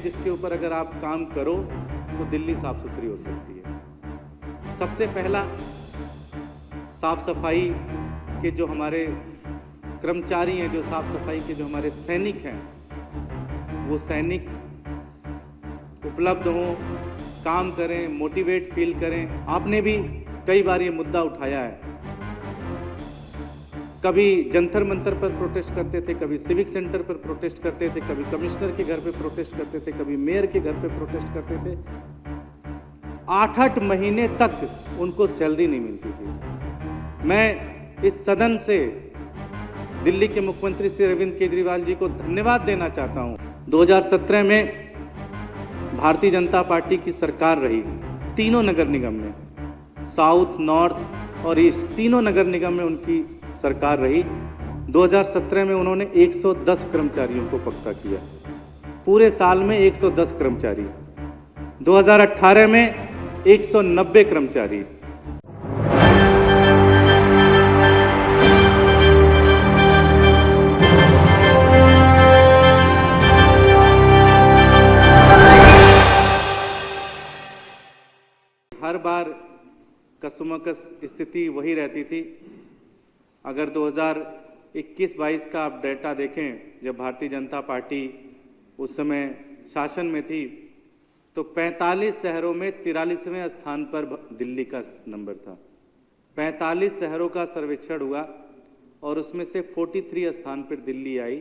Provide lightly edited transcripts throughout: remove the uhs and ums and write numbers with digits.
जिसके ऊपर अगर आप काम करो तो दिल्ली साफ सुथरी हो सकती है। सबसे पहला, साफ सफाई के जो हमारे कर्मचारी हैं, जो साफ सफाई के जो हमारे सैनिक हैं, वो सैनिक उपलब्ध हों, काम करें, मोटिवेट फील करें। आपने भी कई बार ये मुद्दा उठाया है। कभी जंतर मंतर पर प्रोटेस्ट करते थे, कभी सिविक सेंटर पर प्रोटेस्ट करते थे, कभी कमिश्नर के घर पे प्रोटेस्ट करते थे, कभी मेयर के घर पे प्रोटेस्ट करते थे। 8-8 महीने तक उनको सैलरी नहीं मिलती थी। मैं इस सदन से दिल्ली के मुख्यमंत्री श्री अरविंद केजरीवाल जी को धन्यवाद देना चाहता हूं। 2017 में भारतीय जनता पार्टी की सरकार रही, तीनों नगर निगम में, साउथ, नॉर्थ और ईस्ट, तीनों नगर निगम में उनकी सरकार रही। 2017 में उन्होंने 110 कर्मचारियों को पक्का किया, पूरे साल में 110 कर्मचारी। 2018 में 190 कर्मचारी। हर बार कसमकस स्थिति वही रहती थी। अगर 2021-22 का आप डेटा देखें, जब भारतीय जनता पार्टी उस समय शासन में थी, तो 45 शहरों में 43वें स्थान पर दिल्ली का नंबर था। 45 शहरों का सर्वेक्षण हुआ और उसमें से 43 स्थान पर दिल्ली आई।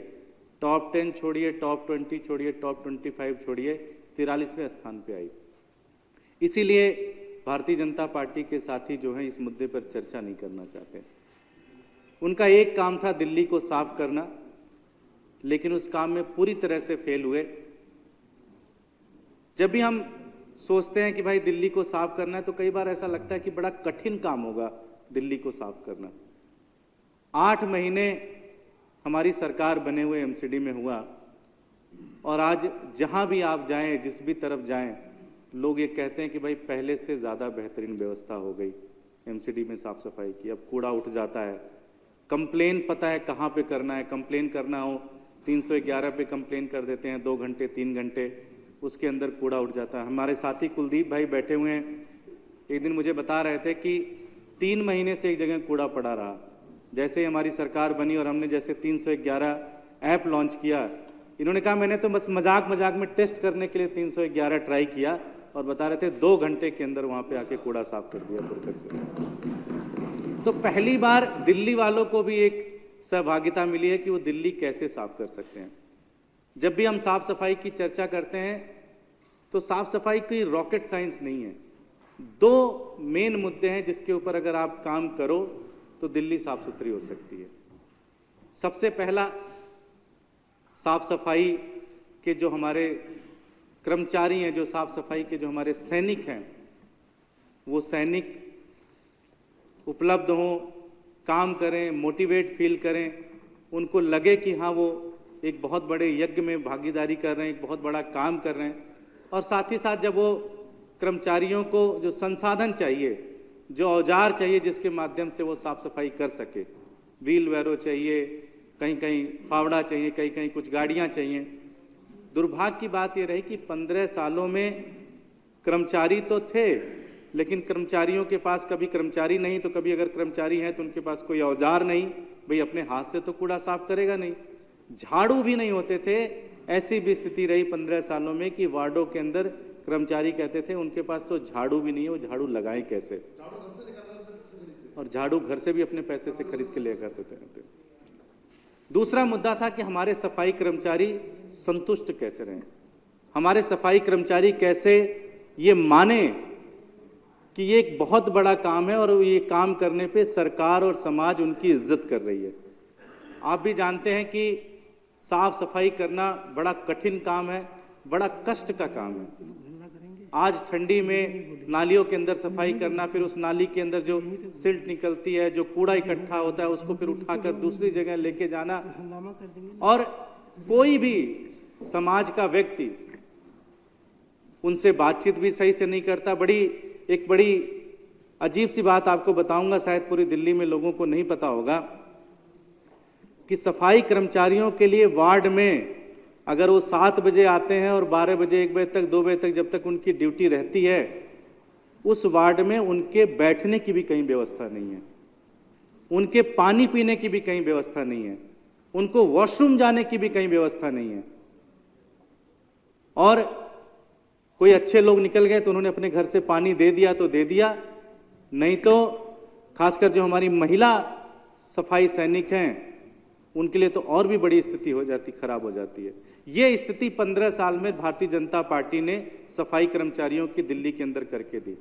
टॉप 10 छोड़िए, टॉप 20 छोड़िए, टॉप 25 छोड़िए, 43वें स्थान पर आई। इसीलिए भारतीय जनता पार्टी के साथी जो हैं इस मुद्दे पर चर्चा नहीं करना चाहते। उनका एक काम था दिल्ली को साफ करना, लेकिन उस काम में पूरी तरह से फेल हुए। जब भी हम सोचते हैं कि भाई दिल्ली को साफ करना है, तो कई बार ऐसा लगता है कि बड़ा कठिन काम होगा दिल्ली को साफ करना। 8 महीने हमारी सरकार बने हुए एमसीडी में हुआ, और आज जहां भी आप जाएं, जिस भी तरफ जाएं, लोग ये कहते हैं कि भाई पहले से ज़्यादा बेहतरीन व्यवस्था हो गई एमसीडी में साफ सफाई की। अब कूड़ा उठ जाता है, कंप्लेन पता है कहाँ पे करना है। कंप्लेन करना हो 311 पे कंप्लेन कर देते हैं, 2 घंटे 3 घंटे उसके अंदर कूड़ा उठ जाता है। हमारे साथी कुलदीप भाई बैठे हुए हैं, एक दिन मुझे बता रहे थे कि 3 महीने से एक जगह कूड़ा पड़ा रहा। जैसे ही हमारी सरकार बनी और हमने जैसे 311 ऐप लॉन्च किया, इन्होंने कहा मैंने तो बस मजाक में टेस्ट करने के लिए 311 ट्राई किया, और बता रहे थे 2 घंटे के अंदर वहां पे आके कूड़ा साफ कर दिया पुरकर से। तो पहली बार दिल्ली वालों को भी एक सहभागिता मिली है कि वो दिल्ली कैसे साफ कर सकते हैं। जब भी हम साफ सफाई की चर्चा करते हैं तो साफ सफाई कोई रॉकेट साइंस नहीं है। 2 मेन मुद्दे हैं जिसके ऊपर अगर आप काम करो तो दिल्ली साफ सुथरी हो सकती है। सबसे पहला, साफ सफाई के जो हमारे कर्मचारी हैं, जो साफ सफाई के जो हमारे सैनिक हैं, वो सैनिक उपलब्ध हों, काम करें, मोटिवेट फील करें, उनको लगे कि हाँ वो एक बहुत बड़े यज्ञ में भागीदारी कर रहे हैं, एक बहुत बड़ा काम कर रहे हैं। और साथ ही साथ जब वो कर्मचारियों को जो संसाधन चाहिए, जो औजार चाहिए जिसके माध्यम से वो साफ सफाई कर सके, व्हील वैरो चाहिए, कहीं कहीं फावड़ा चाहिए, कहीं कहीं कुछ गाड़ियाँ चाहिए। दुर्भाग्य की बात ये रही कि 15 सालों में कर्मचारी तो थे, लेकिन कर्मचारियों के पास कभी कर्मचारी नहीं, तो कभी अगर कर्मचारी हैं तो उनके पास कोई औजार नहीं। भाई अपने हाथ से तो कूड़ा साफ करेगा नहीं, झाड़ू भी नहीं होते थे। ऐसी भी स्थिति रही 15 सालों में कि वार्डों के अंदर कर्मचारी कहते थे उनके पास तो झाड़ू भी नहीं है, वो झाड़ू लगाएं कैसे, और झाड़ू घर से भी अपने पैसे से खरीद के ले करते थे। दूसरा मुद्दा था कि हमारे सफाई कर्मचारी संतुष्ट कैसे रहें, हमारे सफाई कर्मचारी कैसे ये माने कि ये एक बहुत बड़ा काम है और ये काम करने पे सरकार और समाज उनकी इज्जत कर रही है। आप भी जानते हैं कि साफ सफाई करना बड़ा कठिन काम है, बड़ा कष्ट का काम है। आज ठंडी में नालियों के अंदर सफाई करना, फिर उस नाली के अंदर जो सिल्ट निकलती है, जो कूड़ा इकट्ठा होता है, उसको फिर उठाकर दूसरी जगह लेके जाना, और कोई भी समाज का व्यक्ति उनसे बातचीत भी सही से नहीं करता। एक बड़ी अजीब सी बात आपको बताऊंगा, शायद पूरी दिल्ली में लोगों को नहीं पता होगा कि सफाई कर्मचारियों के लिए वार्ड में अगर वो 7 बजे आते हैं और 12 बजे, 1 बजे तक, 2 बजे तक, जब तक उनकी ड्यूटी रहती है, उस वार्ड में उनके बैठने की भी कहीं व्यवस्था नहीं है, उनके पानी पीने की भी कहीं व्यवस्था नहीं है, उनको वॉशरूम जाने की भी कहीं व्यवस्था नहीं है। और कोई अच्छे लोग निकल गए तो उन्होंने अपने घर से पानी दे दिया तो दे दिया, नहीं तो खासकर जो हमारी महिला सफाई सैनिक हैं उनके लिए तो और भी बड़ी स्थिति हो जाती, खराब हो जाती है। ये स्थिति 15 साल में भारतीय जनता पार्टी ने सफाई कर्मचारियों की दिल्ली के अंदर करके दी।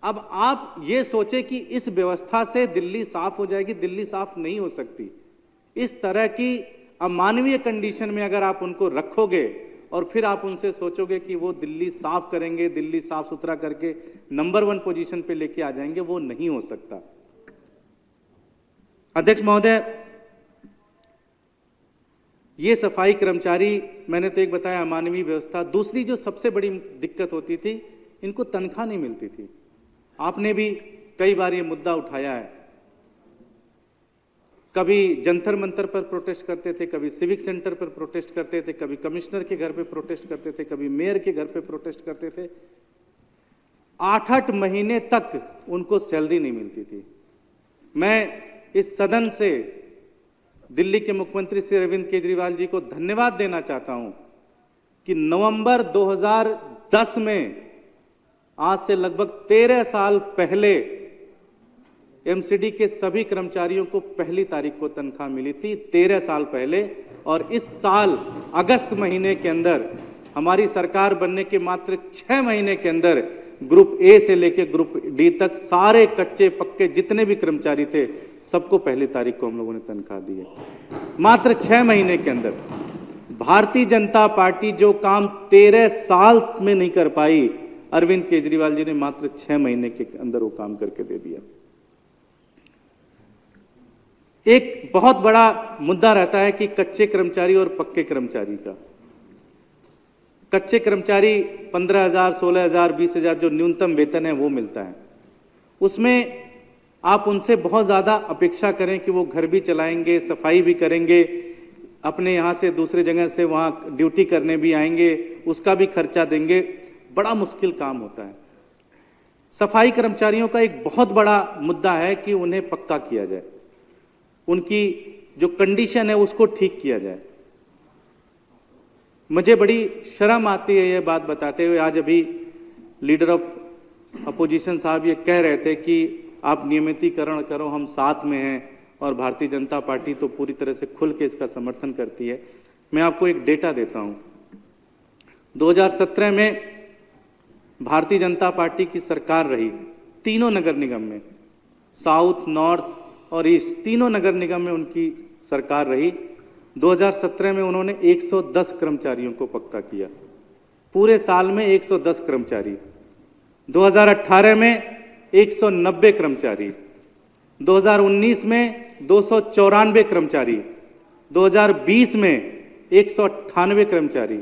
अब आप ये सोचें कि इस व्यवस्था से दिल्ली साफ हो जाएगी, दिल्ली साफ नहीं हो सकती। इस तरह की अमानवीय कंडीशन में अगर आप उनको रखोगे और फिर आप उनसे सोचोगे कि वो दिल्ली साफ करेंगे, दिल्ली साफ सुथरा करके नंबर 1 पोजीशन पे लेके आ जाएंगे, वो नहीं हो सकता। अध्यक्ष महोदय, ये सफाई कर्मचारी, मैंने तो एक बताया अमानवीय व्यवस्था, दूसरी जो सबसे बड़ी दिक्कत होती थी, इनको तनख्वाह नहीं मिलती थी। आपने भी कई बार ये मुद्दा उठाया है। कभी जंतर मंतर पर प्रोटेस्ट करते थे, कभी सिविक सेंटर पर प्रोटेस्ट करते थे, कभी कमिश्नर के घर पे प्रोटेस्ट करते थे, कभी मेयर के घर पे प्रोटेस्ट करते थे। 8-8 महीने तक उनको सैलरी नहीं मिलती थी। मैं इस सदन से दिल्ली के मुख्यमंत्री श्री अरविंद केजरीवाल जी को धन्यवाद देना चाहता हूं कि नवंबर 2010 में, आज से लगभग 13 साल पहले, एमसीडी के सभी कर्मचारियों को 1 तारीख को तनख्वाह मिली थी, 13 साल पहले। और इस साल अगस्त महीने के अंदर हमारी सरकार बनने के मात्र 6 महीने के अंदर ग्रुप ए से लेकर ग्रुप डी तक सारे कच्चे पक्के जितने भी कर्मचारी थे, सबको 1 तारीख को हम लोगों ने तनख्वाह दी है, मात्र 6 महीने के अंदर। भारतीय जनता पार्टी जो काम 13 साल में नहीं कर पाई, अरविंद केजरीवाल जी ने मात्र 6 महीने के अंदर वो काम करके दे दिया। एक बहुत बड़ा मुद्दा रहता है कि कच्चे कर्मचारी और पक्के कर्मचारी का। कच्चे कर्मचारी 15,000, 16,000, 20,000 जो न्यूनतम वेतन है वो मिलता है। उसमें आप उनसे बहुत ज़्यादा अपेक्षा करें कि वो घर भी चलाएंगे, सफाई भी करेंगे, अपने यहाँ से दूसरे जगह से वहाँ ड्यूटी करने भी आएंगे, उसका भी खर्चा देंगे, बड़ा मुश्किल काम होता है। सफाई कर्मचारियों का एक बहुत बड़ा मुद्दा है कि उन्हें पक्का किया जाए, उनकी जो कंडीशन है उसको ठीक किया जाए। मुझे बड़ी शर्म आती है ये बात बताते हुए। आज अभी लीडर ऑफ अपोजिशन साहब ये कह रहे थे कि आप नियमितीकरण करो, हम साथ में हैं, और भारतीय जनता पार्टी तो पूरी तरह से खुल के इसका समर्थन करती है। मैं आपको एक डेटा देता हूं। 2017 में भारतीय जनता पार्टी की सरकार रही, तीनों नगर निगम में, साउथ, नॉर्थ और ईस्ट, तीनों नगर निगम में उनकी सरकार रही। 2017 में उन्होंने 110 कर्मचारियों को पक्का किया, पूरे साल में 110 कर्मचारी। 2018 में 190 कर्मचारी, 2019 में 294 कर्मचारी, 2020 में 198 कर्मचारी,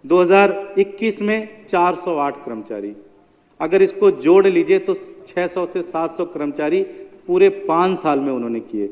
2021 में 408 कर्मचारी। अगर इसको जोड़ लीजिए तो 600 से 700 कर्मचारी पूरे 5 साल में उन्होंने किए।